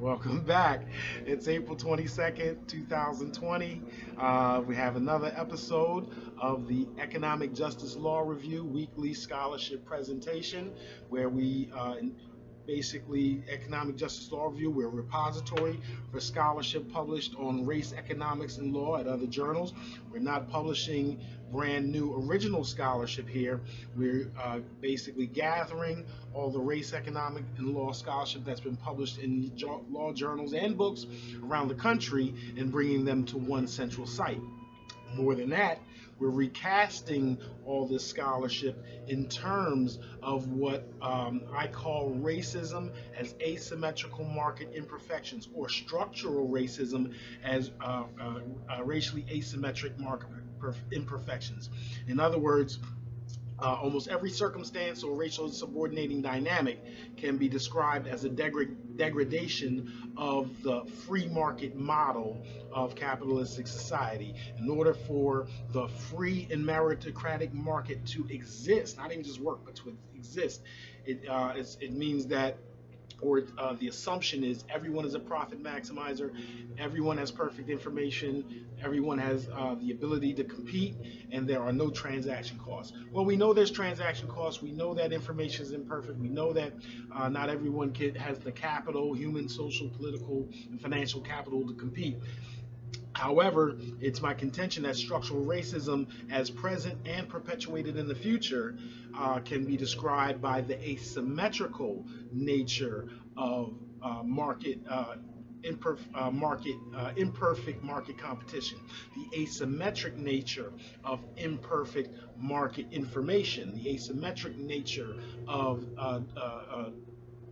Welcome back. It's April 22nd, 2020. We have another episode of the Economic Justice Law Review weekly scholarship presentation where basically economic justice law review. We're a repository for scholarship published on race, economics, and law at other journals. We're not publishing brand new original scholarship here. We're basically gathering all the race, economic, and law scholarship that's been published in law journals and books around the country and bringing them to one central site. More than that, we're recasting all this scholarship in terms of what I call racism as asymmetrical market imperfections, or structural racism as racially asymmetric market imperfections. In other words, almost every circumstance or racial subordinating dynamic can be described as a degradation of the free market model of capitalistic society. In order for the free and meritocratic market to exist, not even just work, but to exist, it means that, or the assumption is, everyone is a profit maximizer, everyone has perfect information, everyone has the ability to compete, and there are no transaction costs. Well, we know there's transaction costs. We know that information is imperfect. We know that not everyone has the capital, human, social, political, and financial capital to compete. However, it's my contention that structural racism, as present and perpetuated in the future, can be described by the asymmetrical nature of imperfect market competition, the asymmetric nature of imperfect market information, the asymmetric nature of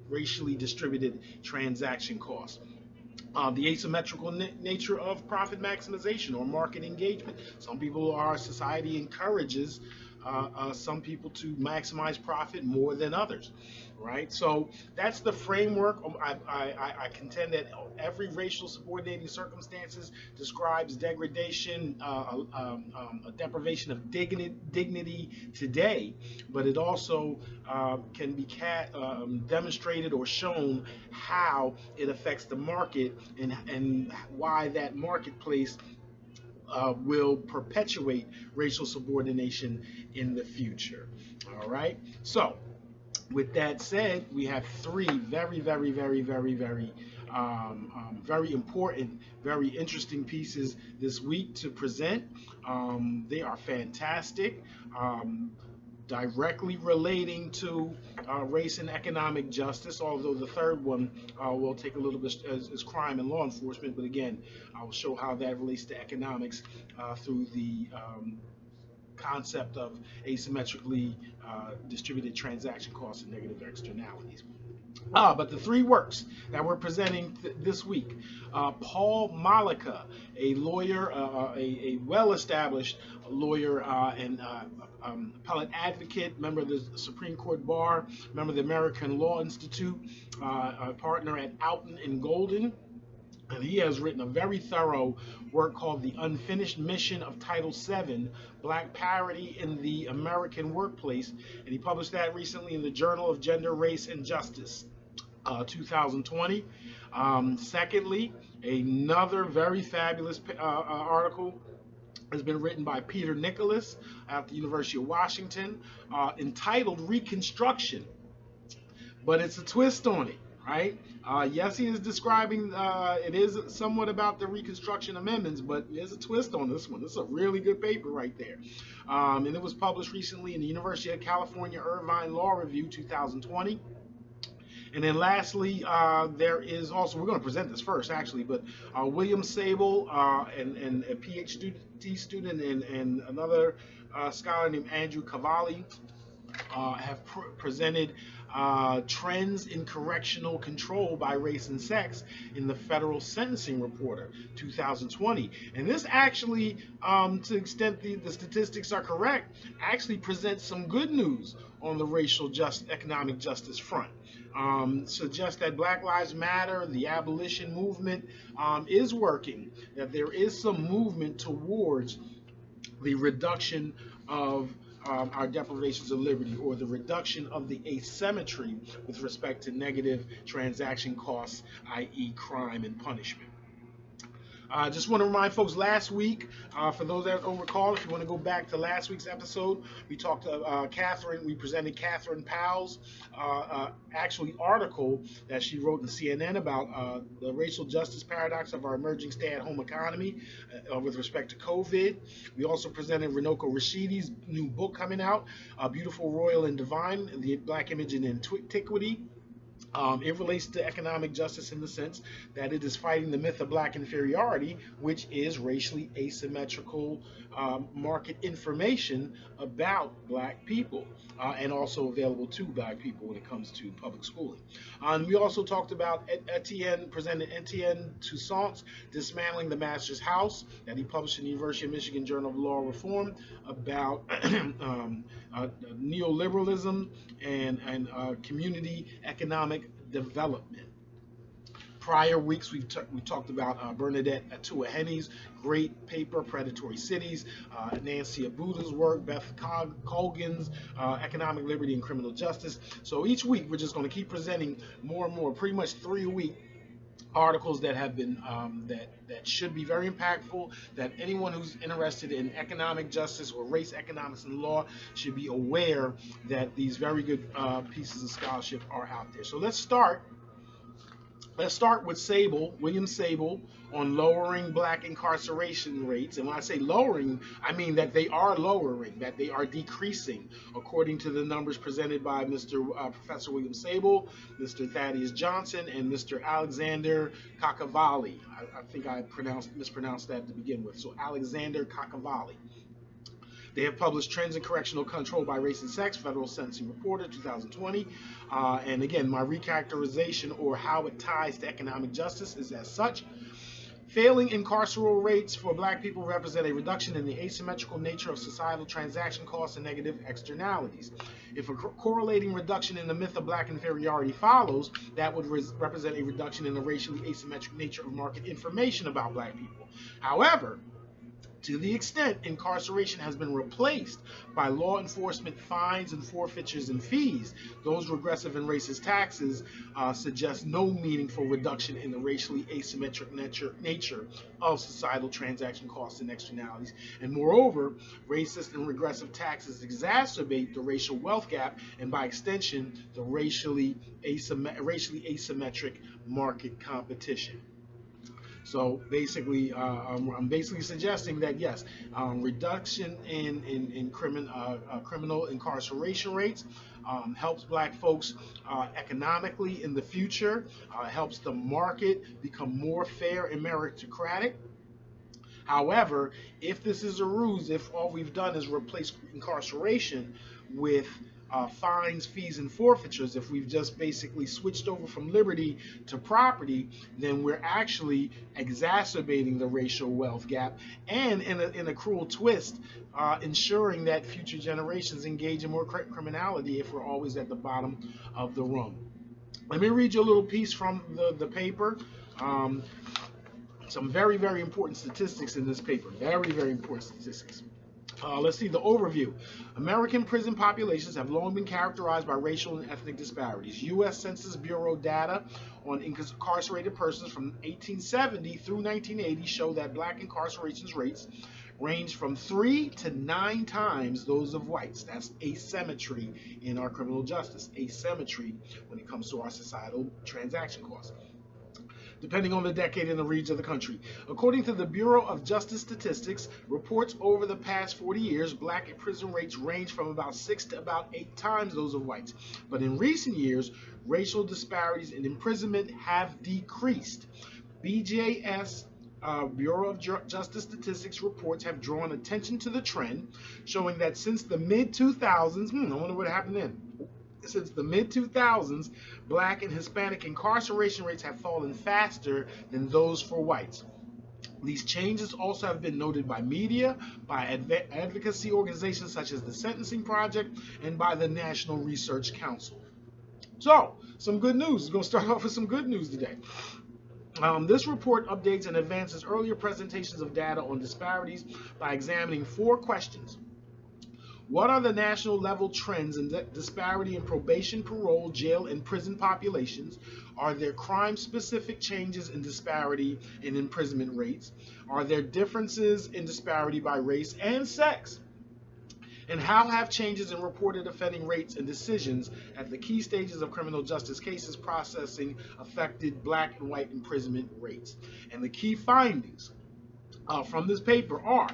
racially distributed transaction costs. The asymmetrical nature of profit maximization or market engagement. Our society encourages some people to maximize profit more than others, right? So that's the framework. I contend that every racial subordinating circumstances describes degradation, a deprivation of dignity today, but it also can be demonstrated or shown how it affects the market and why that marketplace will perpetuate racial subordination in the future. All right. So, with that said, we have three very important, very interesting pieces this week to present. They are fantastic. Directly relating to race and economic justice, although the third one will take a little bit as crime and law enforcement, but again, I will show how that relates to economics through the concept of asymmetrically distributed transaction costs and negative externalities. But the three works that we're presenting this week: Paul Mollica, a lawyer, a well-established lawyer and appellate advocate, member of the Supreme Court Bar, member of the American Law Institute, a partner at Outten and Golden. And he has written a very thorough work called The Unfinished Mission of Title VII, Black Parity in the American Workplace. And he published that recently in the Journal of Gender, Race, and Justice, 2020. Secondly, another very fabulous article has been written by Peter Nicolas at the University of Washington, entitled Reconstruction. But it's a twist on it, right? Yes, he is describing, it is somewhat about the Reconstruction amendments, but there's a twist on this one. This is a really good paper right there. And it was published recently in the University of California-Irvine Law Review 2020. And then lastly, there is also, we're going to present this first actually, but William Sabol and a PhD student and another scholar named Andrew Cavalli have presented Trends in Correctional Control by Race and Sex in the Federal Sentencing Reporter 2020. And this actually, to the extent the statistics are correct, actually presents some good news on the racial economic justice front. Suggests that Black Lives Matter, the abolition movement, is working, that there is some movement towards the reduction of our deprivations of liberty, or the reduction of the asymmetry with respect to negative transaction costs, i.e. crime and punishment. I just want to remind folks, last week, for those that don't recall, if you want to go back to last week's episode, we talked to Catherine, we presented Catherine Powell's actually article that she wrote in CNN about the racial justice paradox of our emerging stay-at-home economy with respect to COVID. We also presented Runoko Rashidi's new book coming out, Beautiful, Royal, and Divine, The Black Image in Antiquity. It relates to economic justice in the sense that it is fighting the myth of black inferiority, which is racially asymmetrical market information about black people, and also available to black people when it comes to public schooling. We also talked about presented Etienne Toussaint's Dismantling the Master's House that he published in the University of Michigan Journal of Law Reform about neoliberalism and community economic development. Prior weeks, we talked about Bernadette Atua-Henny's great paper, Predatory Cities, Nancy Abuda's work, Beth Colgan's Economic Liberty and Criminal Justice. So each week, we're just going to keep presenting more and more, pretty much 3 a week, articles that have been that should be very impactful, that anyone who's interested in economic justice or race economics and law should be aware that these very good pieces of scholarship are out there. So let's start with Sabol, William Sabol, on lowering black incarceration rates. And when I say lowering, I mean that they are lowering, that they are decreasing, according to the numbers presented by Professor William Sabol, Mr. Thaddeus Johnson, and Mr. Alexander Cacavalli. I think I mispronounced that to begin with. So Alexander Cacavalli. They have published Trends in Correctional Control by Race and Sex, Federal Sentencing Reporter, 2020. And again, my recharacterization, or how it ties to economic justice, is as such. Failing incarceral rates for black people represent a reduction in the asymmetrical nature of societal transaction costs and negative externalities. If a correlating reduction in the myth of black inferiority follows, that would represent a reduction in the racially asymmetric nature of market information about black people. However, to the extent incarceration has been replaced by law enforcement fines and forfeitures and fees, those regressive and racist taxes suggest no meaningful reduction in the racially asymmetric nature of societal transaction costs and externalities. And moreover, racist and regressive taxes exacerbate the racial wealth gap and by extension, the racially asymmetric market competition. So basically, I'm basically suggesting that yes, reduction in criminal incarceration rates helps black folks economically in the future, helps the market become more fair and meritocratic. However, if this is a ruse, if all we've done is replace incarceration with fines, fees, and forfeitures, if we've just basically switched over from liberty to property, then we're actually exacerbating the racial wealth gap and, in a cruel twist, ensuring that future generations engage in more criminality if we're always at the bottom of the rung. Let me read you a little piece from the paper. Some very, very important statistics in this paper. Very, very important statistics. Let's see the overview. American prison populations have long been characterized by racial and ethnic disparities. U.S. Census Bureau data on incarcerated persons from 1870 through 1980 show that black incarceration rates range from 3 to 9 times those of whites. That's asymmetry in our criminal justice, asymmetry when it comes to our societal transaction costs, depending on the decade and the region of the country. According to the Bureau of Justice Statistics, reports over the past 40 years, black prison rates range from about 6 to about 8 times those of whites. But in recent years, racial disparities in imprisonment have decreased. BJS Bureau of Justice Statistics reports have drawn attention to the trend, showing that since the mid-2000s, I wonder what happened then. Since the mid-2000s, black and Hispanic incarceration rates have fallen faster than those for whites. These changes also have been noted by media, by advocacy organizations such as the Sentencing Project, and by the National Research Council. So, some good news. We're going to start off with some good news today. This report updates and advances earlier presentations of data on disparities by examining 4 questions. What are the national level trends in disparity in probation, parole, jail, and prison populations? Are there crime-specific changes in disparity in imprisonment rates? Are there differences in disparity by race and sex? And how have changes in reported offending rates and decisions at the key stages of criminal justice cases processing affected black and white imprisonment rates? And the key findings from this paper are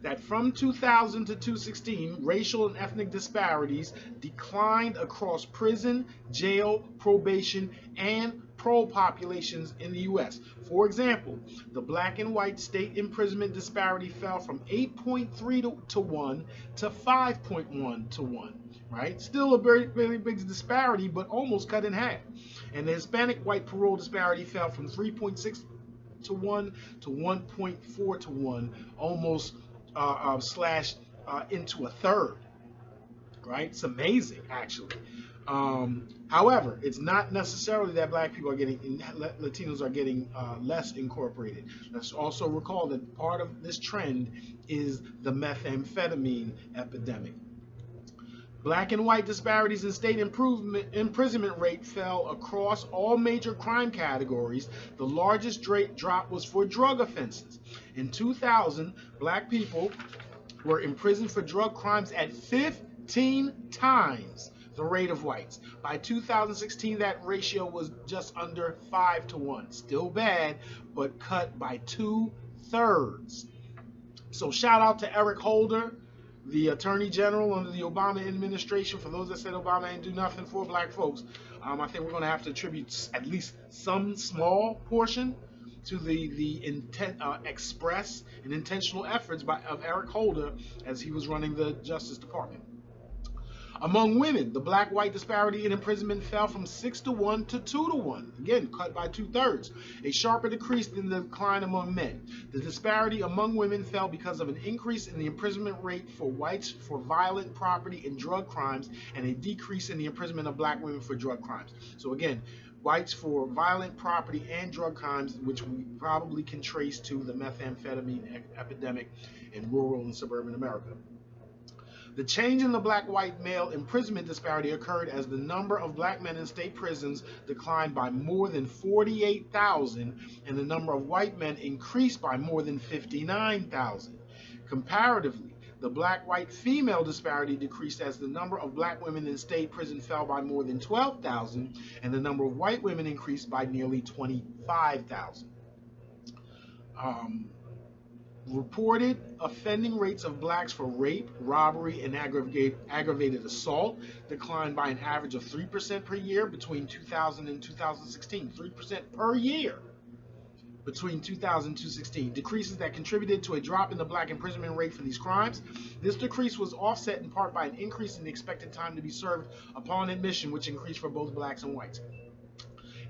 that from 2000 to 2016, racial and ethnic disparities declined across prison, jail, probation, and parole populations in the U.S. For example, the black and white state imprisonment disparity fell from 8.3 to 1 to 5.1 to 1. Right? Still a very, very big disparity, but almost cut in half. And the Hispanic white parole disparity fell from 3.6 to 1 to 1.4 to 1, almost slashed into a third. Right? It's amazing, actually. However, it's not necessarily that black people are getting, Latinos are getting less incorporated. Let's also recall that part of this trend is the methamphetamine epidemic. Black and white disparities in state imprisonment rate fell across all major crime categories. The largest drop was for drug offenses. In 2000, black people were imprisoned for drug crimes at 15 times the rate of whites. By 2016, that ratio was just under 5 to 1. Still bad, but cut by 2/3. So shout out to Eric Holder, the Attorney General under the Obama administration. For those that said Obama ain't do nothing for black folks, I think we're going to have to attribute at least some small portion to the express and intentional efforts of Eric Holder as he was running the Justice Department. Among women, the black-white disparity in imprisonment fell from 6 to 1 to 2 to 1, again, cut by 2/3, a sharper decrease than the decline among men. The disparity among women fell because of an increase in the imprisonment rate for whites for violent property and drug crimes, and a decrease in the imprisonment of black women for drug crimes. So again, whites for violent property and drug crimes, which we probably can trace to the methamphetamine epidemic in rural and suburban America. The change in the black-white male imprisonment disparity occurred as the number of black men in state prisons declined by more than 48,000 and the number of white men increased by more than 59,000. Comparatively, the black-white female disparity decreased as the number of black women in state prison fell by more than 12,000 and the number of white women increased by nearly 25,000. Reported offending rates of blacks for rape, robbery, and aggravated assault declined by an average of 3% per year between 2000 and 2016. 3% per year between 2000 and 2016. Decreases that contributed to a drop in the black imprisonment rate for these crimes. This decrease was offset in part by an increase in the expected time to be served upon admission, which increased for both blacks and whites.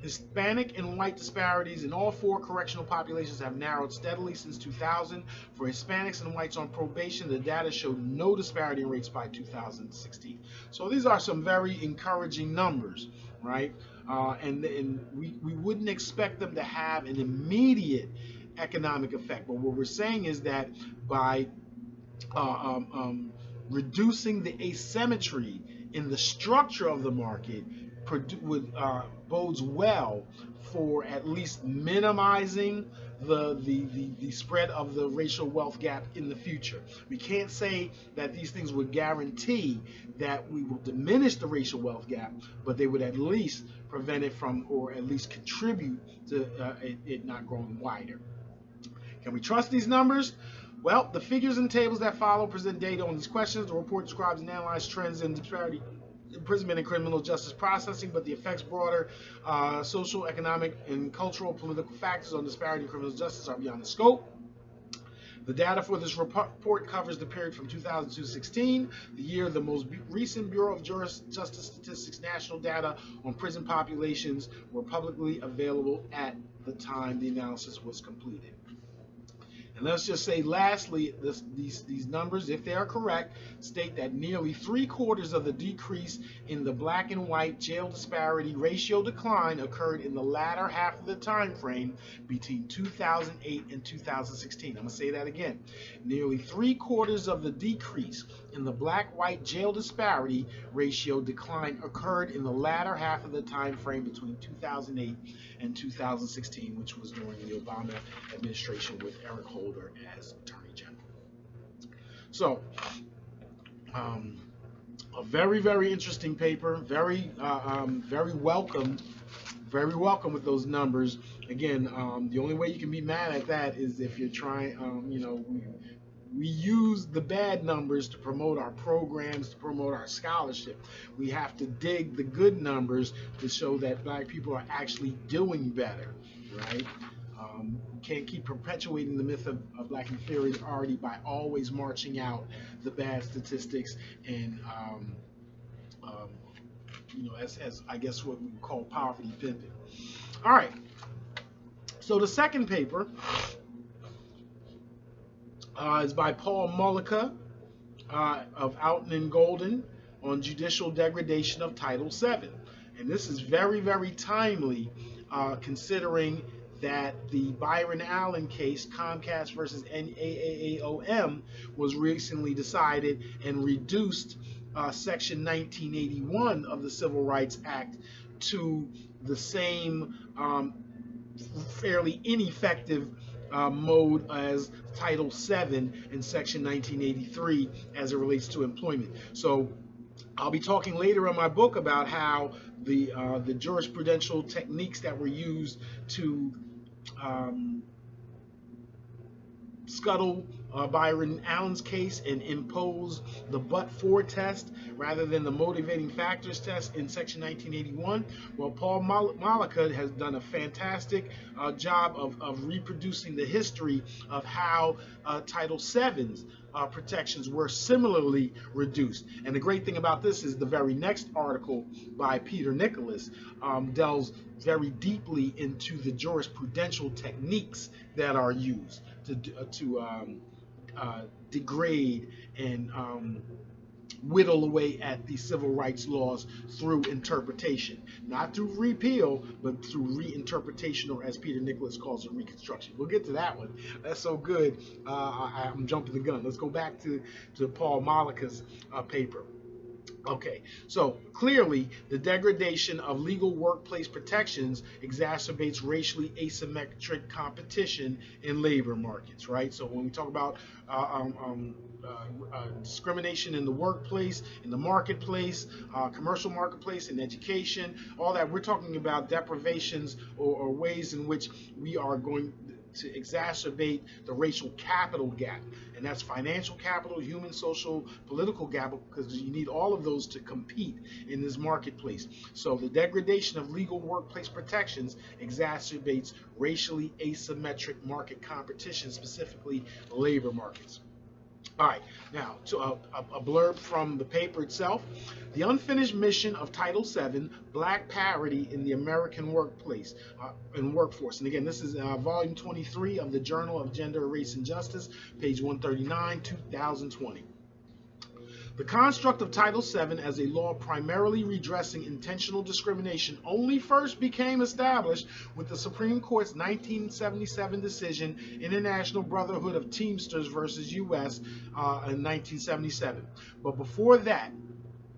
Hispanic and white disparities in all 4 correctional populations have narrowed steadily since 2000. For Hispanics and whites on probation, the data showed no disparity in rates by 2016. So these are some very encouraging numbers, right? And we wouldn't expect them to have an immediate economic effect. But what we're saying is that by reducing the asymmetry in the structure of the market, bodes well for at least minimizing the spread of the racial wealth gap in the future. We can't say that these things would guarantee that we will diminish the racial wealth gap, but they would at least prevent it from, or at least contribute to it not growing wider. Can we trust these numbers? Well, the figures and tables that follow present data on these questions. The report describes and analyzes trends in disparity imprisonment and criminal justice processing, but the effects broader social, economic, and cultural political factors on disparity in criminal justice are beyond the scope. The data for this report covers the period from 2000 to 2016, the year the most recent Bureau of Justice Statistics national data on prison populations were publicly available at the time the analysis was completed. And let's just say, lastly, these numbers, if they are correct, state that nearly 3/4 of the decrease in the black and white jail disparity ratio decline occurred in the latter half of the time frame between 2008 and 2016. I'm going to say that again. Nearly 3/4 of the decrease in the black-white jail disparity ratio decline occurred in the latter half of the time frame between 2008 and 2016, which was during the Obama administration with Eric Holder as Attorney General. So, a very, very interesting paper, very welcome with those numbers. Again, the only way you can be mad at that is if you're trying, we use the bad numbers to promote our programs, to promote our scholarship. We have to dig the good numbers to show that black people are actually doing better, right? We can't keep perpetuating the myth of black inferiority by always marching out the bad statistics and, as I guess what we call poverty pimping. All right. So the second paper is by Paul Mollica of Outten and Golden on judicial degradation of Title VII. And this is very, very timely considering that the Byron Allen case, Comcast versus NAAAOM, was recently decided and reduced Section 1981 of the Civil Rights Act to the same fairly ineffective mode as Title VII in Section 1983 as it relates to employment. So I'll be talking later in my book about how the jurisprudential techniques that were used to scuttle Byron Allen's case and impose the but-for test rather than the motivating factors test in Section 1981. Well, Paul Mollica has done a fantastic job of reproducing the history of how Title VII's protections were similarly reduced. And the great thing about this is the very next article by Peter Nicolas delves very deeply into the jurisprudential techniques that are used to degrade and whittle away at the civil rights laws through interpretation, not through repeal, but through reinterpretation, or as Peter Nicolas calls it, reconstruction. We'll get to that one. That's so good. I'm jumping the gun. Let's go back to Paul Mollica's paper. Okay, so clearly the degradation of legal workplace protections exacerbates racially asymmetric competition in labor markets, right? So when we talk about discrimination in the workplace, in the marketplace, commercial marketplace, in education, all that, we're talking about deprivations or ways in which we are going to exacerbate the racial capital gap. And that's financial capital, human, social, political capital, because you need all of those to compete in this marketplace. So the degradation of legal workplace protections exacerbates racially asymmetric market competition, specifically labor markets. All right, now to a blurb from the paper itself. The unfinished mission of Title VII, Black Parity in the American Workplace and Workforce. And again, this is volume 23 of the Journal of Gender, Race, and Justice, page 139, 2020. The construct of Title VII as a law primarily redressing intentional discrimination only first became established with the Supreme Court's 1977 decision, International Brotherhood of Teamsters versus U.S. In 1977. But before that,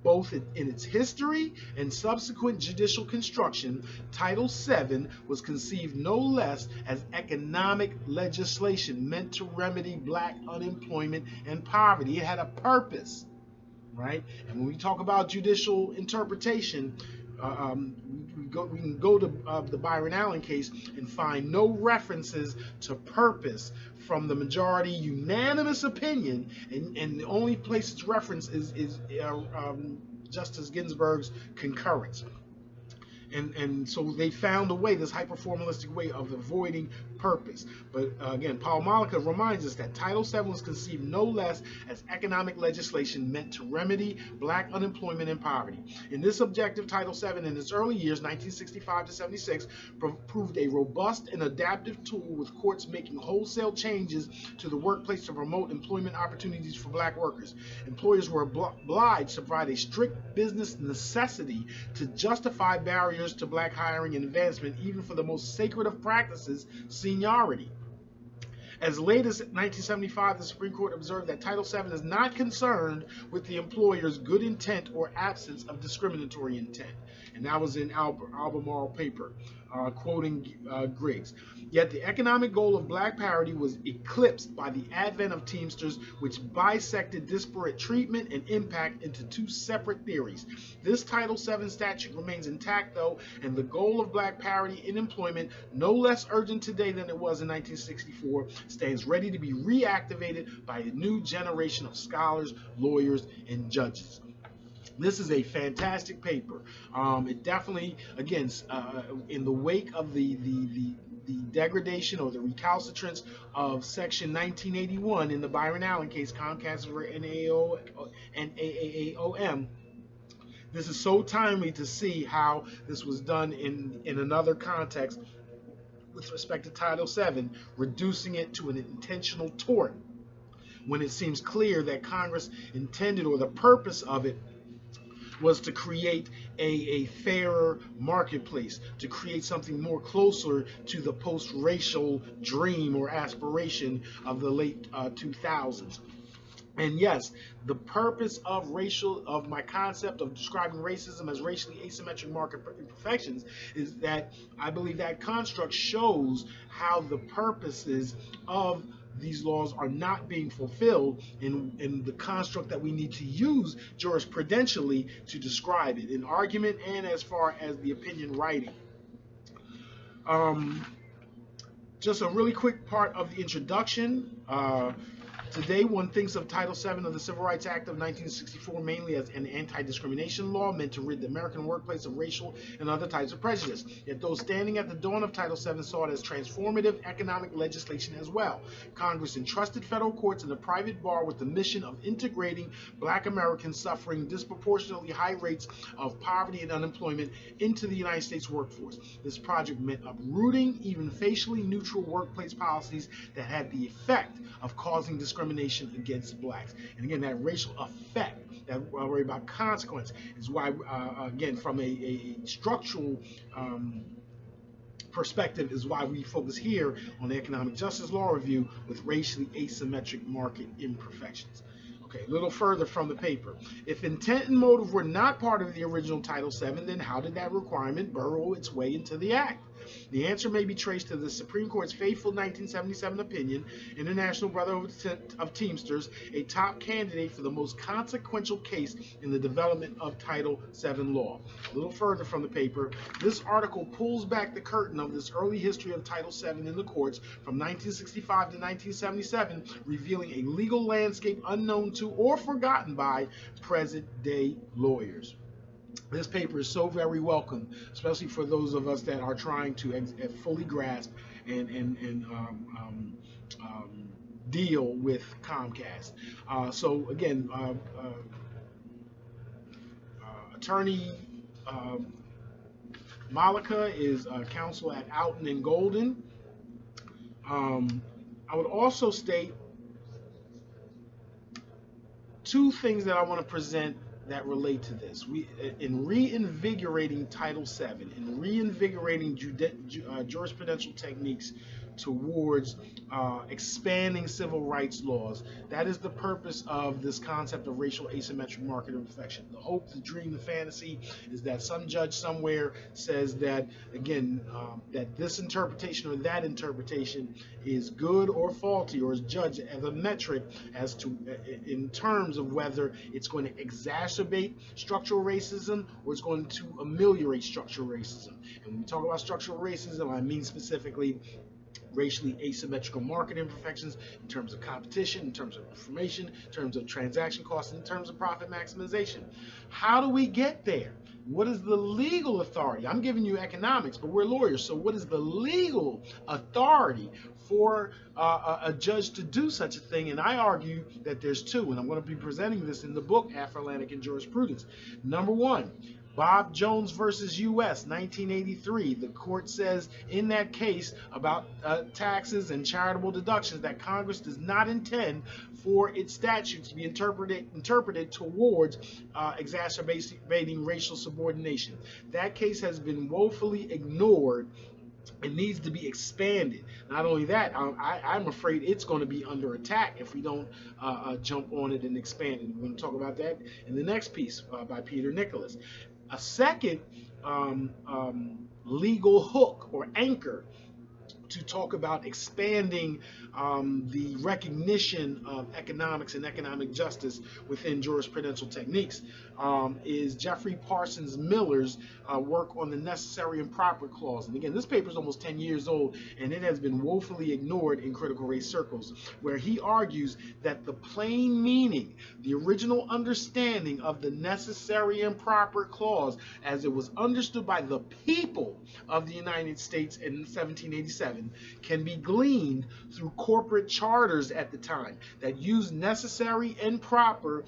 both in its history and subsequent judicial construction, Title VII was conceived no less as economic legislation meant to remedy black unemployment and poverty. It had a purpose. Right? And when we talk about judicial interpretation, we can go to the Byron Allen case and find no references to purpose from the majority unanimous opinion, and the only place it's referenced is Justice Ginsburg's concurrence. And so they found a way, this hyper-formalistic way of avoiding purpose. But again, Paul Mollica reminds us that Title VII was conceived no less as economic legislation meant to remedy black unemployment and poverty. In this objective, Title VII in its early years, 1965 to 76, proved a robust and adaptive tool, with courts making wholesale changes to the workplace to promote employment opportunities for black workers. Employers were obliged to provide a strict business necessity to justify barriers to black hiring and advancement, even for the most sacred of practices, seniority. As late as 1975, the Supreme Court observed that Title VII is not concerned with the employer's good intent or absence of discriminatory intent. And that was in Albemarle paper, quoting Griggs. Yet the economic goal of black parity was eclipsed by the advent of Teamsters, which bisected disparate treatment and impact into two separate theories. This Title VII statute remains intact, though, and the goal of black parity in employment, no less urgent today than it was in 1964, stands ready to be reactivated by a new generation of scholars, lawyers, and judges. This is a fantastic paper. It definitely, again, in the wake of the degradation or the recalcitrance of Section 1981 in the Byron Allen case, Comcast and AAAOM, this is so timely to see how this was done in another context with respect to Title VII, reducing it to an intentional tort, when it seems clear that Congress intended, or the purpose of it, was to create a fairer marketplace, to create something more closer to the post-racial dream or aspiration of the late 2000s. And yes, the purpose of my concept of describing racism as racially asymmetric market imperfections is that I believe that construct shows how the purposes of these laws are not being fulfilled in the construct that we need to use jurisprudentially to describe it in argument and as far as the opinion writing. Just a really quick part of the introduction. Today, one thinks of Title VII of the Civil Rights Act of 1964 mainly as an anti-discrimination law meant to rid the American workplace of racial and other types of prejudice. Yet those standing at the dawn of Title VII saw it as transformative economic legislation as well. Congress entrusted federal courts and the private bar with the mission of integrating black Americans suffering disproportionately high rates of poverty and unemployment into the United States workforce. This project meant uprooting even facially neutral workplace policies that had the effect of causing discrimination against blacks. And again, that racial effect, that worry about consequence, is why, again, from a structural perspective, is why we focus here on the economic justice law review with racially asymmetric market imperfections. Okay, a little further from the paper. If intent and motive were not part of the original Title VII, then how did that requirement burrow its way into the Act? The answer may be traced to the Supreme Court's faithful 1977 opinion, International Brotherhood of Teamsters, a top candidate for the most consequential case in the development of Title VII law. A little further from the paper, this article pulls back the curtain of this early history of Title VII in the courts from 1965 to 1977, revealing a legal landscape unknown to or forgotten by present-day lawyers. This paper is so very welcome, especially for those of us that are trying to fully grasp and deal with Comcast. So again, Attorney Mollica is counsel at Outten and Golden. I would also state two things that I want to present that relate to this. In reinvigorating Title VII, in reinvigorating jurisprudential techniques towards expanding civil rights laws, that is the purpose of this concept of racial asymmetric market imperfection. The hope, the dream, the fantasy is that some judge somewhere says that, again, that this interpretation or that interpretation is good or faulty, or is judged as a metric as to, in terms of whether it's going to exacerbate structural racism or it's going to ameliorate structural racism. And when we talk about structural racism, I mean specifically racially asymmetrical market imperfections in terms of competition, in terms of information, in terms of transaction costs, in terms of profit maximization. How do we get there? What is the legal authority? I'm giving you economics, but we're lawyers, so what is the legal authority for a judge to do such a thing? And I argue that there's two, and I'm going to be presenting this in the book Afro-Atlantic and Jurisprudence. Number one, Bob Jones versus U.S., 1983. The court says in that case about taxes and charitable deductions that Congress does not intend for its statutes to be interpreted towards exacerbating racial subordination. That case has been woefully ignored. It needs to be expanded. Not only that, I'm afraid it's going to be under attack if we don't jump on it and expand it. We're going to talk about that in the next piece by Peter Nicolas. A second legal hook or anchor to talk about expanding the recognition of economics and economic justice within jurisprudential techniques is Jeffrey Parsons Miller's work on the necessary and proper clause. And again, this paper is almost 10 years old, and it has been woefully ignored in critical race circles, where he argues that the plain meaning, the original understanding of the necessary and proper clause as it was understood by the people of the United States in 1787 can be gleaned through corporate charters at the time that used necessary and proper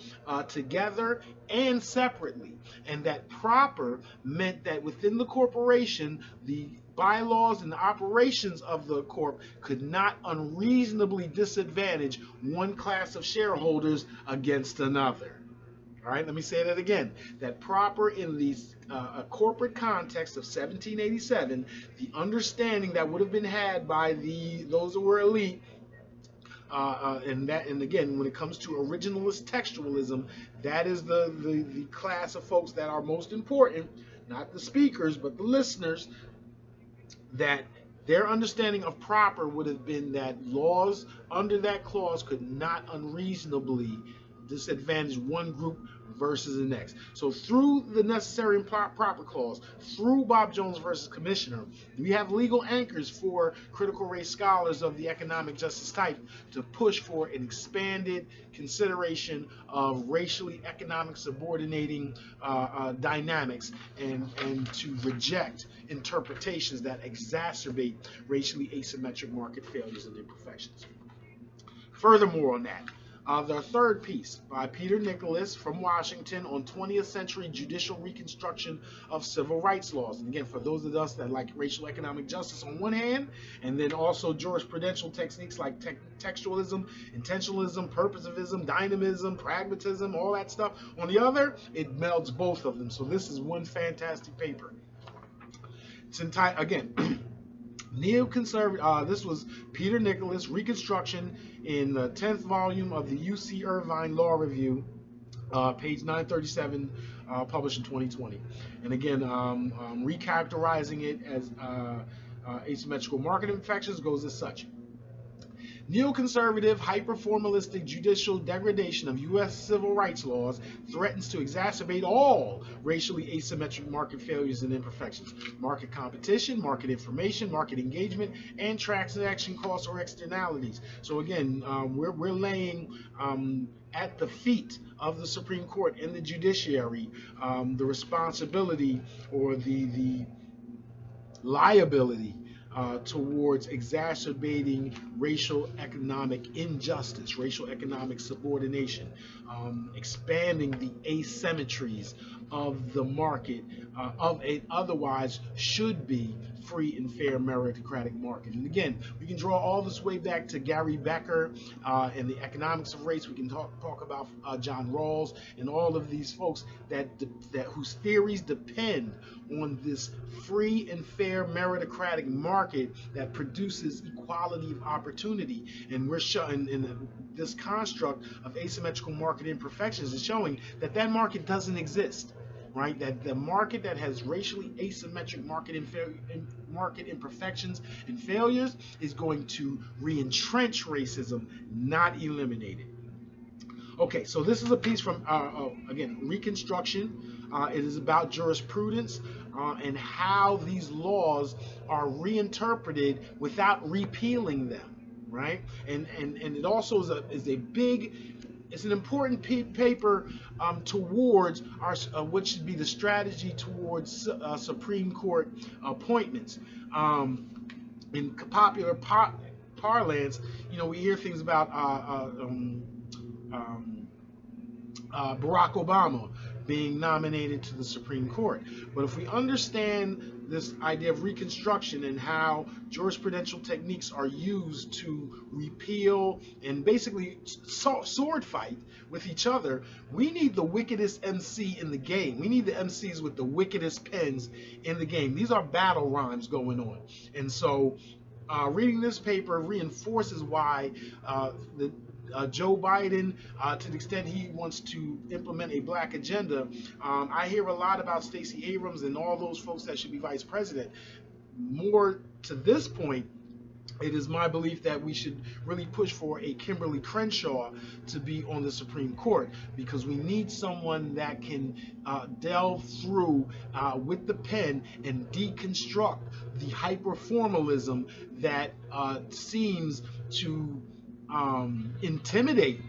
together and separately, and that proper meant that within the corporation the bylaws and the operations of the corp could not unreasonably disadvantage one class of shareholders against another. All right, let me say that again. That proper in the corporate context of 1787, the understanding that would have been had by those who were elite, and again, when it comes to originalist textualism, that is the class of folks that are most important, not the speakers, but the listeners, that their understanding of proper would have been that laws under that clause could not unreasonably disadvantage one group versus the next. So through the necessary and proper clause, through Bob Jones versus Commissioner, we have legal anchors for critical race scholars of the economic justice type to push for an expanded consideration of racially economic subordinating dynamics and to reject interpretations that exacerbate racially asymmetric market failures and imperfections. Furthermore on that, the third piece by Peter Nicolas from Washington on 20th century judicial reconstruction of civil rights laws. And again, for those of us that like racial economic justice on one hand, and then also jurisprudential techniques like textualism, intentionalism, purposivism, dynamism, pragmatism, all that stuff on the other, it melds both of them. So this is one fantastic paper. It's entitled, again, neoconservative, this was Peter Nicolas, Reconstruction, in the 10th volume of the UC Irvine Law Review, page 937, published in 2020. And again, recharacterizing it as asymmetrical market imperfections goes as such. Neoconservative, hyper-formalistic judicial degradation of U.S. civil rights laws threatens to exacerbate all racially asymmetric market failures and imperfections. Market competition, market information, market engagement, and transaction costs or externalities. So again, we're laying at the feet of the Supreme Court and the judiciary the responsibility or the liability towards exacerbating racial economic injustice, racial economic subordination, expanding the asymmetries of the market of a otherwise should be free and fair meritocratic market. And again, we can draw all this way back to Gary Becker and the economics of race. We can talk about John Rawls and all of these folks that whose theories depend on this free and fair meritocratic market that produces equality of opportunity. And we're showing in this construct of asymmetrical market imperfections is showing that that market doesn't exist. Right, that the market that has racially asymmetric market imperfections and failures is going to re-entrench racism, not eliminate it. Okay, so this is a piece from, again, Reconstruction. It is about jurisprudence. and how these laws are reinterpreted without repealing them, right? And it also is a big, it's an important paper towards our what should be the strategy towards Supreme Court appointments. In popular parlance, we hear things about Barack Obama being nominated to the Supreme Court. But if we understand this idea of Reconstruction and how jurisprudential techniques are used to repeal and basically sword fight with each other, we need the wickedest MC in the game. We need the MCs with the wickedest pens in the game. These are battle rhymes going on. And so reading this paper reinforces why Joe Biden, to the extent he wants to implement a black agenda, I hear a lot about Stacey Abrams and all those folks that should be vice president. More to this point, it is my belief that we should really push for a Kimberly Crenshaw to be on the Supreme Court, because we need someone that can delve through with the pen and deconstruct the hyper-formalism that seems to intimidate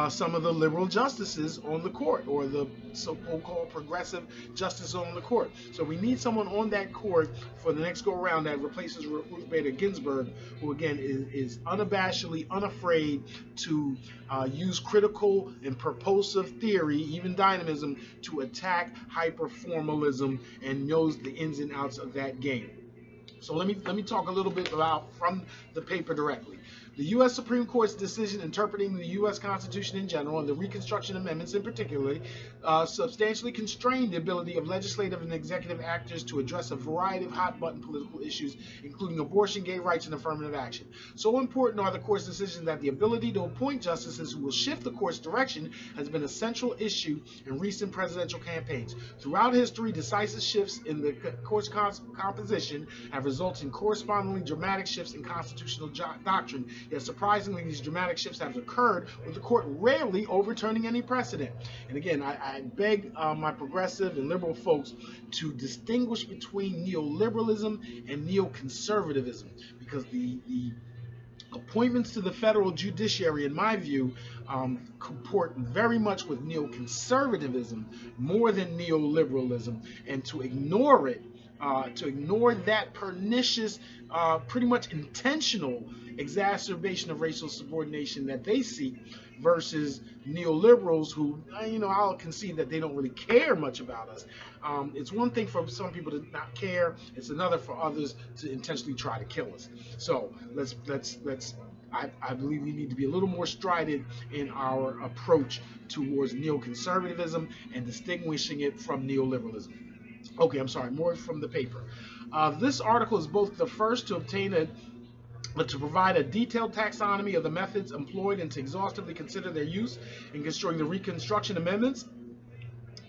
some of the liberal justices on the court, or the so-called progressive justices on the court. So we need someone on that court for the next go-around that replaces Ruth Bader Ginsburg, who again is unabashedly unafraid to use critical and purposive theory, even dynamism, to attack hyper-formalism and knows the ins and outs of that game. So let me talk a little bit about from the paper directly. The U.S. Supreme Court's decision interpreting the U.S. Constitution in general and the Reconstruction Amendments in particular substantially constrained the ability of legislative and executive actors to address a variety of hot-button political issues, including abortion, gay rights, and affirmative action. So important are the court's decisions that the ability to appoint justices who will shift the court's direction has been a central issue in recent presidential campaigns. Throughout history, decisive shifts in the court's composition have resulted in correspondingly dramatic shifts in constitutional doctrine. Yet surprisingly, these dramatic shifts have occurred with the court rarely overturning any precedent. And again, I beg my progressive and liberal folks to distinguish between neoliberalism and neoconservatism, because the appointments to the federal judiciary, in my view, comport very much with neoconservatism more than neoliberalism, and to ignore it, to ignore that pernicious, pretty much intentional exacerbation of racial subordination that they seek, versus neoliberals who, I'll concede that they don't really care much about us. It's one thing for some people to not care. It's another for others to intentionally try to kill us. So I believe we need to be a little more strident in our approach towards neoconservatism and distinguishing it from neoliberalism. Okay, I'm sorry, more from the paper. This article is both the first to provide a detailed taxonomy of the methods employed and to exhaustively consider their use in construing the Reconstruction Amendments.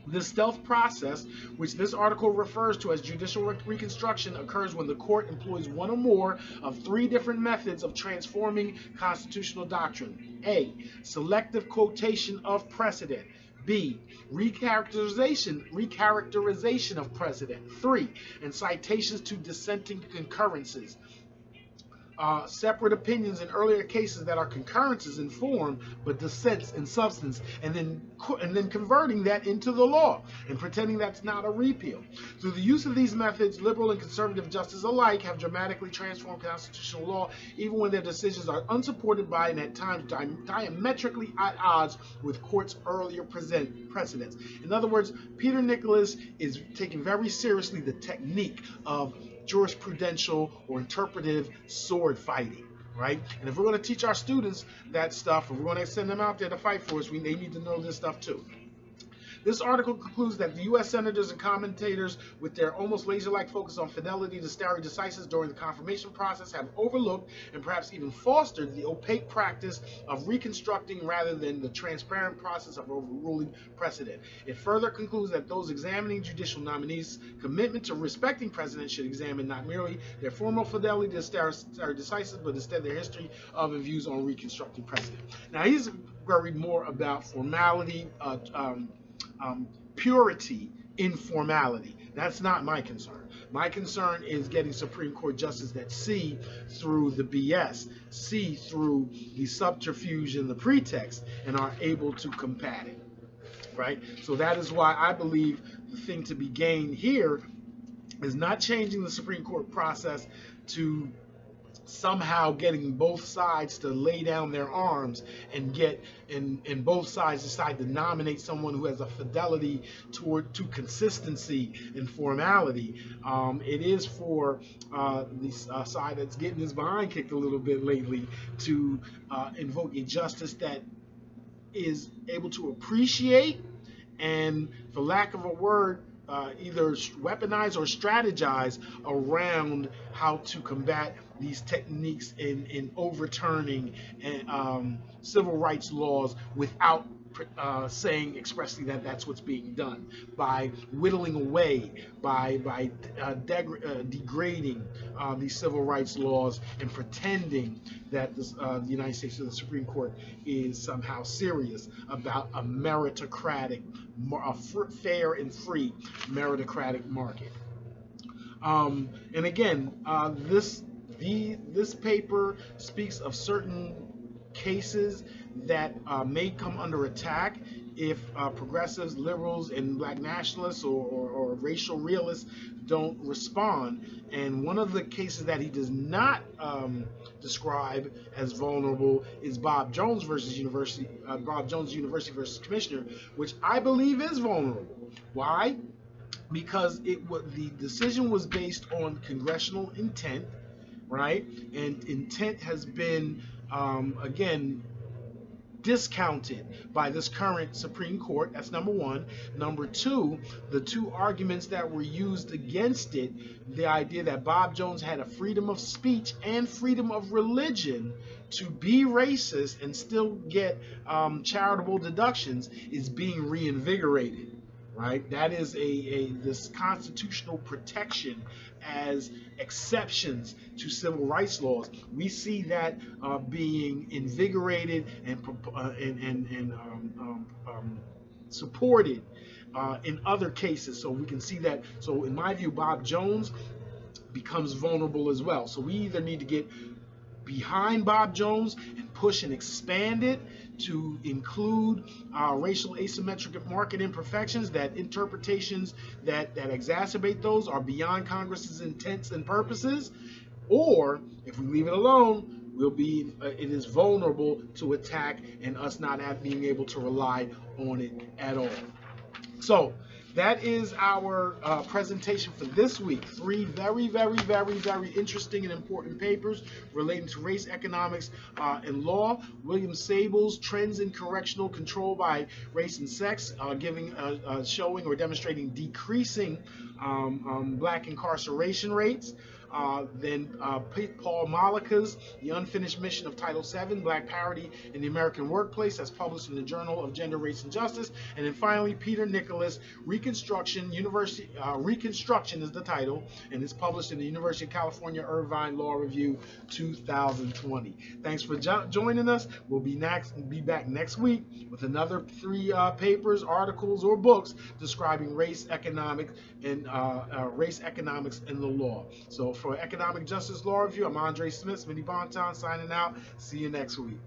This stealth process, which this article refers to as judicial reconstruction, occurs when the court employs one or more of three different methods of transforming constitutional doctrine. A. Selective quotation of precedent. B. Recharacterization of precedent. 3. And citations to dissenting concurrences. Separate opinions in earlier cases that are concurrences in form but dissents in substance, and then converting that into the law and pretending that's not a repeal. Through the use of these methods, liberal and conservative justices alike have dramatically transformed constitutional law, even when their decisions are unsupported by and at times diametrically at odds with courts' earlier precedents. In other words, Peter Nicolas is taking very seriously the technique of jurisprudential or interpretive sword fighting, right? And if we're going to teach our students that stuff, if we're going to send them out there to fight for us, they need to know this stuff too. This article concludes that the U.S. senators and commentators, with their almost laser-like focus on fidelity to stare decisis during the confirmation process, have overlooked and perhaps even fostered the opaque practice of reconstructing rather than the transparent process of overruling precedent. It further concludes that those examining judicial nominees' commitment to respecting precedent should examine not merely their formal fidelity to stare decisis, but instead their history of and views on reconstructing precedent. Now, he's worried more about formality, purity in formality. That's not my concern. My concern is getting Supreme Court justices that see through the BS, see through the subterfuge and the pretext, and are able to combat it. Right? So that is why I believe the thing to be gained here is not changing the Supreme Court process to somehow getting both sides to lay down their arms and get and both sides decide to nominate someone who has a fidelity to consistency and formality. It is for the side that's getting his behind kicked a little bit lately to invoke a justice that is able to appreciate and, for lack of a word, either weaponize or strategize around how to combat these techniques in overturning civil rights laws without saying expressly that that's what's being done, by whittling away, by degrading these civil rights laws and pretending that the United States or the Supreme Court is somehow serious about a meritocratic, fair and free meritocratic market. And again, this paper speaks of certain cases that may come under attack if progressives, liberals, and black nationalists or racial realists don't respond. And one of the cases that he does not describe as vulnerable is Bob Jones University versus Commissioner, which I believe is vulnerable. Why? Because the decision was based on congressional intent, right? And intent has been again discounted by this current Supreme Court. That's number one. Number two, the two arguments that were used against it, the idea that Bob Jones had a freedom of speech and freedom of religion to be racist and still get charitable deductions, is being reinvigorated. Right? That is this constitutional protection as exceptions to civil rights laws. We see that being invigorated and supported in other cases. So we can see that. So in my view, Bob Jones becomes vulnerable as well. So we either need to get behind Bob Jones and push and expand it to include racial asymmetric market imperfections, that interpretations that exacerbate those are beyond Congress's intents and purposes, or if we leave it alone, it is vulnerable to attack and us not being able to rely on it at all. So that is our presentation for this week. 3 very, very, very, very interesting and important papers relating to race, economics, and law. William Sabol's Trends in Correctional Control by Race and Sex, showing or demonstrating decreasing black incarceration rates. Then Paul Mollica's The Unfinished Mission of Title VII, Black Parity in the American Workplace, that's published in the Journal of Gender, Race, and Justice. And then finally, Peter Nicolas, Reconstruction is the title, and it's published in the University of California-Irvine Law Review 2020. Thanks for joining us. We'll be back next week with another 3 papers, articles, or books describing race, economics, and the law. So for Economic Justice Law Review, I'm DreSmith, SmittyBanton, signing out. See you next week.